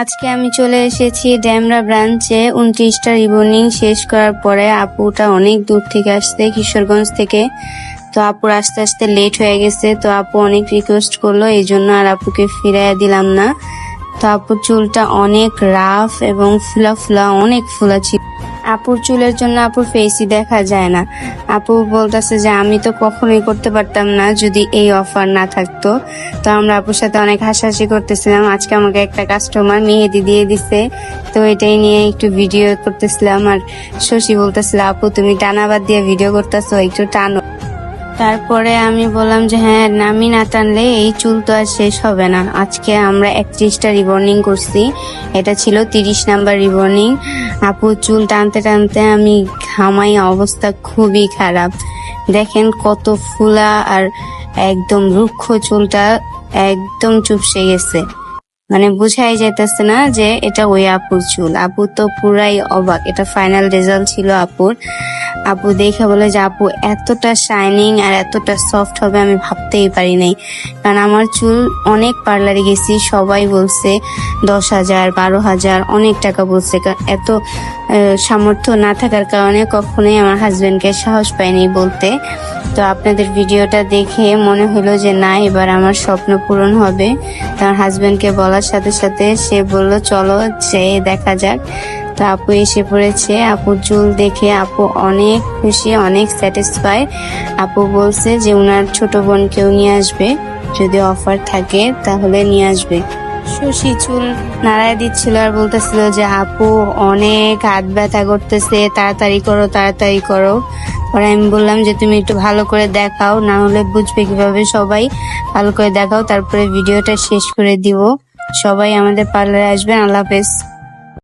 আজকে আমি চলে এসেছি ড্যামরা ব্রাঞ্চে। 29টা রিবনিং শেষ করার পরে আপুটা অনেক দূর থেকে আসছে, কিশোরগঞ্জ থেকে। তো আপুর আস্তে আস্তে লেট হয়ে গেছে। তো আপু অনেক রিকোয়েস্ট করলো, এই জন্য আর আপুকে ফিরাইয়া দিলাম না। তো আপুর চুলটা অনেক রাফ এবং ফুলা ফুলা, অনেক ফুলা ছিল। আপুর চুলের জন্য আপুর ফেসই দেখা যায় না। আপু বলতেছে যে আমি তো কখনোই করতে পারতাম না যদি এই অফার না থাকতো। তো আমরা আপুর সাথে অনেক হাসাহাসি করতেছিলাম। আজকে আমাকে একটা কাস্টমার মেহেদি দিয়ে দিছে, তো এটাই নিয়ে একটু ভিডিও করতেছিলাম। আর শশী বলতেছিল, আপু তুমি টানাবাদ দিয়ে ভিডিও করতেছো, একটু টানো। তারপরে আমি বললাম যে হ্যাঁ, আমি না টানলে এই চুল তো আর শেষ হবে না। আজকে আমরা 31টা রিবর্নিং করছি, এটা ছিল 30 নাম্বার রিবর্নিং। আপু চুল টানতে টানতে আমি ঘামাই, অবস্থা খুবই খারাপ। দেখেন কত ফুলা আর একদম রুক্ষ, চুলটা একদম চুপসে গেছে। মানে বুঝাই যাইতেছে না যে এটা ওই আপুর চুল। আপু তো পুরাই অবাক। এটা ফাইনাল রেজাল্ট ছিল আপুর। আপু দেখে বলে যে আপু এতটা শাইনিং আর এতটা সফট হবে আমি ভাবতেই পারি নাই। কারণ আমার চুল অনেক পার্লারে গেছি, সবাই বলছে 10,000 12,000 অনেক টাকা বলছে। এত সামর্থ্য না থাকার কারণে কখনোই আমার হাজবেন্ডকে সাহস পাইনি বলতে। তো আপনাদের ভিডিওটা দেখে মনে হলো যে না, এবার আমার স্বপ্ন পূরণ হবে। তার হাজবেন্ডকে বলার সাথে সাথে সে বললো চলো যেয়ে দেখা যাক। তো আপু এসে পড়েছে। আপুর চুল দেখে আপু অনেক খুশি, অনেক স্যাটিসফাই। আপু বলছে যে উনার ছোট বোনকেও নিয়ে আসবে, যদি অফার থাকে তাহলে নিয়ে আসবে। শশী চুল নাড়ায় দিচ্ছিল আর বলতেছিল যে আপু অনেক হাত ব্যথা করতেছে, তাড়াতাড়ি করো তাড়াতাড়ি করো। পরে আমি বললাম যে তুমি একটু ভালো করে দেখাও, না হলে বুঝবে কিভাবে। সবাই ভালো করে দেখাও, তারপরে ভিডিওটা শেষ করে দিব। সবাই আমাদের পার্লারে আসবেন। আল্লাহ হাফেজ।